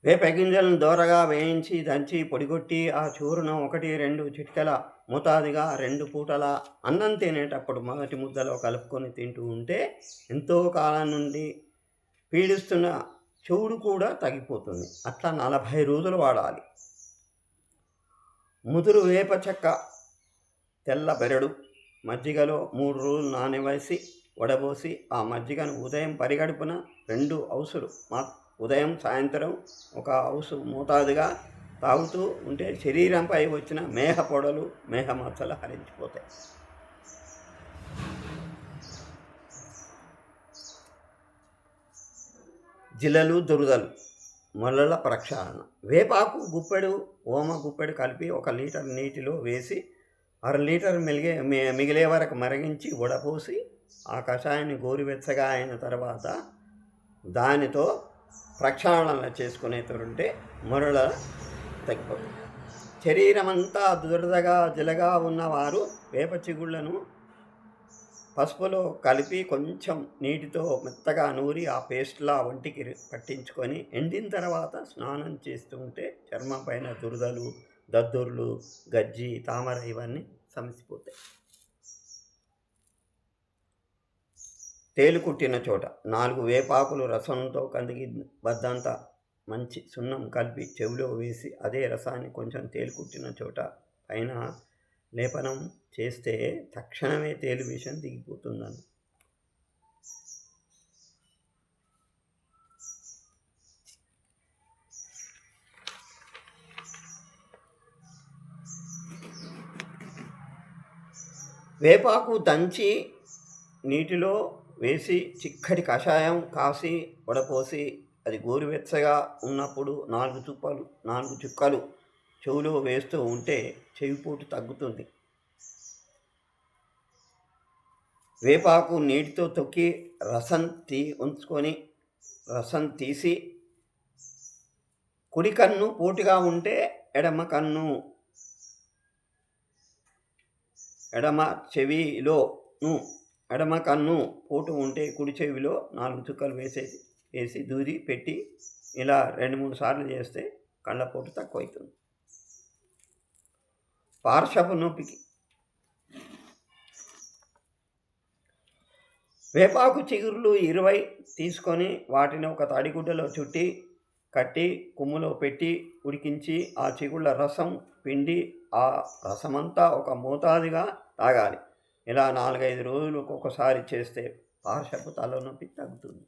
వేప గింజలను దోరగా వేయించి దంచి పొడిగొట్టి ఆ చూర్ణం 1-2 చిటికెల మోతాదుగా 2 పూటల అన్నం తినేటప్పుడు మొదటి ముద్దలో కలుపుకొని తింటూ ఉంటే ఎంతో కాలం నుండి పీడిస్తున్న చెవుడు కూడా తగ్గిపోతుంది. అట్లా 40 రోజులు వాడాలి. ముదురు వేప చెక్క తెల్ల బెరడు మజ్జిగలో 3 రోజులు నానవేసి వడబోసి ఆ మజ్జిగను ఉదయం పరిగడుపున 2 ఔసులు ఉదయం సాయంత్రం 1 ఔసు మోతాదుగా తాగుతూ ఉంటే శరీరంపై వచ్చిన మేహ పొడలు మేహమచ్చలు హరించిపోతాయి. జిల్లలు దురదలు మొలల ప్రక్షాళన. వేపాకు గుప్పెడు ఓమ గుప్పెడు కలిపి 1 లీటర్ నీటిలో వేసి 1/2 లీటర్ మిగిలే వరకు మరిగించి వడపోసి ఆ కషాయాన్ని గోరువెచ్చగా అయిన తర్వాత దానితో ప్రక్షాళన చేసుకునేటంటే మొరల తగ్గిపోతుంది. శరీరమంతా దురదగా జిలగా ఉన్నవారు వేప చిగుళ్లను పసుపులో కలిపి కొంచెం నీటితో మెత్తగా నూరి ఆ పేస్ట్లా ఒంటికి పట్టించుకొని ఎండిన తర్వాత స్నానం చేస్తూ ఉంటే చర్మం పైన దురదలు, దద్దుర్లు, గజ్జి, తామర ఇవన్నీ సమసిపోతాయి. తేలుకుట్టిన చోట 4 వేపాకులు రసంతో కందికి బద్దంత మంచి సున్నం కలిపి చెవిలో వేసి అదే రసాన్ని కొంచెం తేలుకుట్టిన చోట పైన లేపనం చేస్తే తక్షణమే తేలు విషం దిగిపోతుందని. వేపాకు దంచి నీటిలో వేసి చిక్కటి కషాయం కాసి వడపోసి అది గోరువెచ్చగా ఉన్నప్పుడు 4 చుక్కలు చెవులో వేస్తూ ఉంటే చెవిపోటు తగ్గుతుంది. వేపాకు నీటితో తొక్కి రసం తీసి కుడి కన్ను పోటుగా ఉంటే ఎడమ కన్ను పోటు ఉంటే కుడి చెవిలో 4 చుక్కలు వేసి దూది పెట్టి ఇలా 2-3 సార్లు చేస్తే కళ్ళపోటు తక్కువవుతుంది. పార్శ్వపు నొప్పికి వేపాకు చిగుర్లు 20 తీసుకొని వాటిని ఒక తడిగుడ్డలో చుట్టి కట్టి కుమ్ములో పెట్టి ఉడికించి ఆ చిగుళ్ళ రసం పిండి ఆ రసమంతా ఒక మోతాదుగా తాగాలి. ఇలా 4-5 రోజులకు ఒకసారి చేస్తే పార్శ్వపు తలనొప్పి తగ్గుతుంది.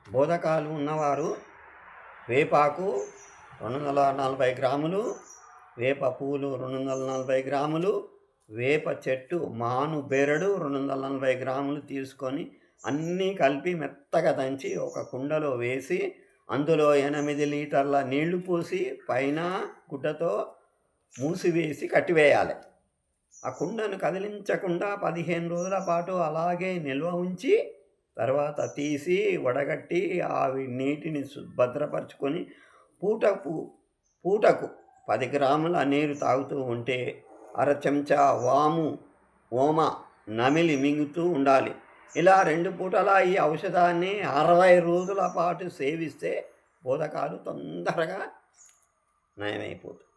బోధకాలు ఉన్నవారు వేపాకు 240 గ్రాములు, వేప పూలు 240 గ్రాములు, వేప చెట్టు మాను బెరడు 240 గ్రాములు తీసుకొని అన్నీ కలిపి మెత్తగా దంచి ఒక కుండలో వేసి అందులో 8 లీటర్ల నీళ్లు పోసి పైన గుడ్డతో మూసివేసి కట్టివేయాలి. ఆ కుండను కదిలించకుండా 15 రోజుల పాటు అలాగే నిల్వ ఉంచి తర్వాత తీసి వడగట్టి ఆ నీటిని భద్రపరుచుకొని పూటకు 10 గ్రాముల నీరు తాగుతూ ఉంటే 1/2 చెంచా ఓమ నమిలి మింగుతూ ఉండాలి. ఇలా 2 పూటల ఈ ఔషధాన్ని 60 రోజుల పాటు సేవిస్తే బోధకాలు తొందరగా నయమైపోతుంది.